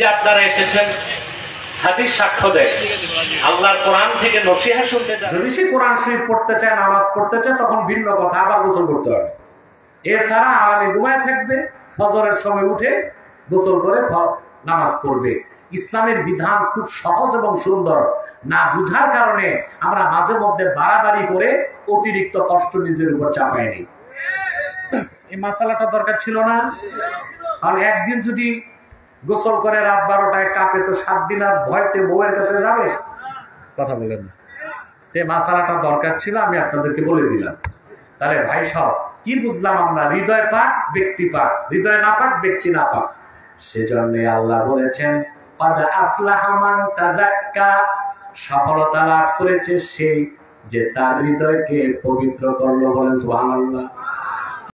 যে আপনারা এসেছেন, হাদিস সাক্ষ্য দেয় আল্লাহর কোরআন থেকে নসিহত শুনতে। যদি সে কোরআন শরীফ পড়তে চায়, নামাজ পড়তে চায়, তখন ভিন্ন কথা, আবার গোসল করতে হবে। এছাড়া আরামে ঘুমায় থাকবে, ফজরের সময় উঠে গোসল করে নামাজ পড়বে। ইসলামের বিধান খুব সহজ এবং সুন্দর। না বুঝার কারণে আমরা মাঝে মধ্যে বাড়াবাড়ি করে অতিরিক্ত কষ্ট নিজের উপর চাপাই নিই। এই মাসালাটা দরকার ছিল না। কারণ একদিন যদি গোসল করে রাত 12টায় কাঁপে, তো 7 দিন আর ভয়তে বউয়ের কাছে যাবে? কথা বলেন না। তে মাসালাটা দরকার ছিল, আমি আপনাদেরকে বলে দিলাম। তাহলে ভাই সব কি বুঝলাম আমরা? হৃদয় পাক, ব্যক্তি পাক। হৃদয় না পাক, ব্যক্তি না পাক। সেজন্য আল্লাহ বলেছেন, ক্বাদ আফলাহা মান তাযাক্কা, সফলতা লাভ করেছে সেই যে তার হৃদয়কে পবিত্র করলো। বলেন সুবহানাল্লাহ।